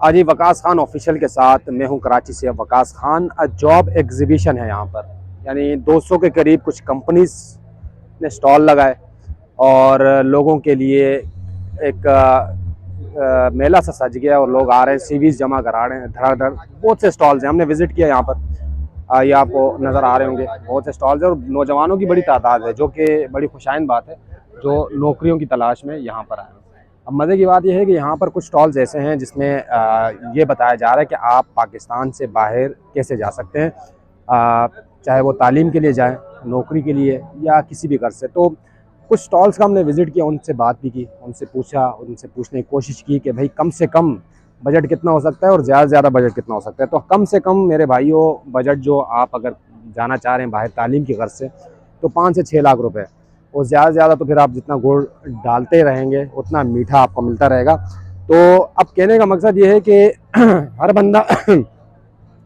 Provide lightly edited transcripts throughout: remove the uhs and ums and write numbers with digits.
आज ही वकास खान ऑफिशियल के साथ मैं हूं कराची से। वकास खान जॉब एग्जीबिशन है यहाँ पर, यानी 200 के करीब कुछ कंपनीज ने स्टॉल लगाए और लोगों के लिए एक मेला सा सज गया और लोग आ रहे हैं, सीवीज जमा करा रहे हैं धड़ाधड़। बहुत से स्टॉल्स हैं, हमने विजिट किया यहाँ पर। ये आपको नज़र आ रहे होंगे, बहुत से स्टॉल्स हैं और नौजवानों की बड़ी तादाद है, जो कि बड़ी खुशाइन बात है, जो नौकरियों की तलाश में यहाँ पर आए हैं। अब मज़े की बात यह है कि यहाँ पर कुछ स्टॉल्स ऐसे हैं जिसमें ये बताया जा रहा है कि आप पाकिस्तान से बाहर कैसे जा सकते हैं, चाहे वो तालीम के लिए जाएं, नौकरी के लिए या किसी भी गर्ज से। तो कुछ स्टॉल्स का हमने विज़िट किया, उनसे बात भी की, उनसे पूछा, उनसे पूछने की कोशिश की कि भाई कम से कम बजट कितना हो सकता है और ज़्यादा से ज़्यादा बजट कितना हो सकता है। तो कम से कम मेरे भाइयों बजट जो आप अगर जाना चाह रहे हैं बाहर तालीम की गर्ज से, तो 5 से 6 लाख रुपए, और ज़्यादा से ज़्यादा तो फिर आप जितना गुड़ डालते रहेंगे उतना मीठा आपको मिलता रहेगा। तो अब कहने का मकसद ये है कि हर बंदा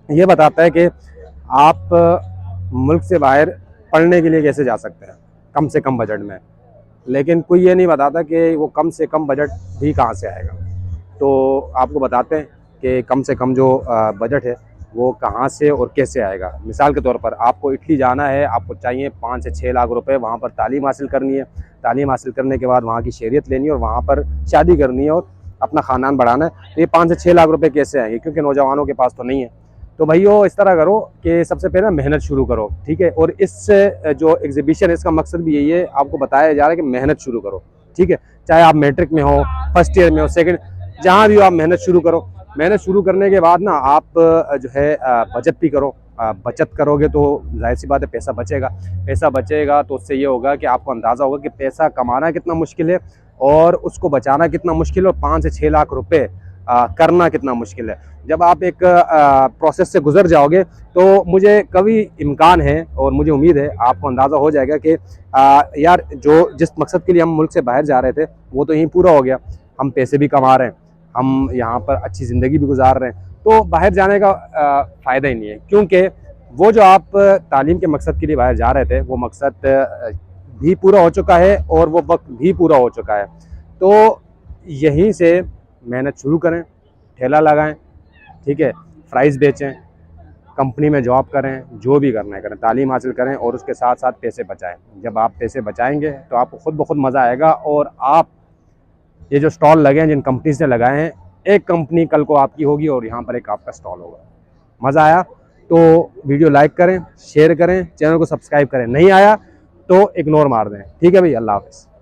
ये बताता है कि आप मुल्क से बाहर पढ़ने के लिए कैसे जा सकते हैं कम से कम बजट में, लेकिन कोई ये नहीं बताता कि वो कम से कम बजट भी कहाँ से आएगा। तो आपको बताते हैं कि कम से कम जो बजट है वो कहाँ से और कैसे आएगा। मिसाल के तौर पर आपको इटली जाना है, आपको चाहिए 5 से 6 लाख रुपए, वहाँ पर तालीम हासिल करनी है, तालीम हासिल करने के बाद वहाँ की शहरियत लेनी है और वहाँ पर शादी करनी है और अपना ख़ानदान बढ़ाना है। तो ये 5 से 6 लाख रुपए कैसे आएंगे, क्योंकि नौजवानों के पास तो नहीं है। तो भाइयों इस तरह करो कि सबसे पहले मेहनत शुरू करो, ठीक है। और इस जो एग्जीबिशन है इसका मकसद भी यही है, आपको बताया जा रहा है कि मेहनत शुरू करो, ठीक है। चाहे आप मैट्रिक में हो, फर्स्ट ईयर में हो, सेकेंड, जहाँ भी हो, आप मेहनत शुरू करो। मेहनत शुरू करने के बाद ना आप जो है बचत भी करो। बचत करोगे तो जाहिर सी बात है पैसा बचेगा। पैसा बचेगा तो उससे ये होगा कि आपको अंदाज़ा होगा कि पैसा कमाना कितना मुश्किल है और उसको बचाना कितना मुश्किल है, और 5 से 6 लाख रुपए करना कितना मुश्किल है। जब आप एक प्रोसेस से गुजर जाओगे तो मुझे कभी इम्कान है और मुझे उम्मीद है आपको अंदाज़ा हो जाएगा कि यार जो जिस मकसद के लिए हम मुल्क से बाहर जा रहे थे वो तो यहीं पूरा हो गया। हम पैसे भी कमा रहे हैं, हम यहाँ पर अच्छी ज़िंदगी भी गुजार रहे हैं, तो बाहर जाने का फ़ायदा ही नहीं है। क्योंकि वो जो आप तालीम के मकसद के लिए बाहर जा रहे थे वो मकसद भी पूरा हो चुका है और वो वक्त भी पूरा हो चुका है। तो यहीं से मेहनत शुरू करें, ठेला लगाएं, ठीक है, फ्राइज़ बेचें, कंपनी में जॉब करें, जो भी करना है करें, तालीम हासिल करें और उसके साथ साथ पैसे बचाएं। जब आप पैसे बचाएंगे तो आपको खुद ब खुद मज़ा आएगा। और आप ये जो स्टॉल लगे हैं जिन कंपनीज ने लगाए हैं, एक कंपनी कल को आपकी होगी और यहाँ पर एक आपका स्टॉल होगा। मज़ा आया तो वीडियो लाइक करें, शेयर करें, चैनल को सब्सक्राइब करें, नहीं आया तो इग्नोर मार दें, ठीक है भाई। अल्लाह हाफ़िज़।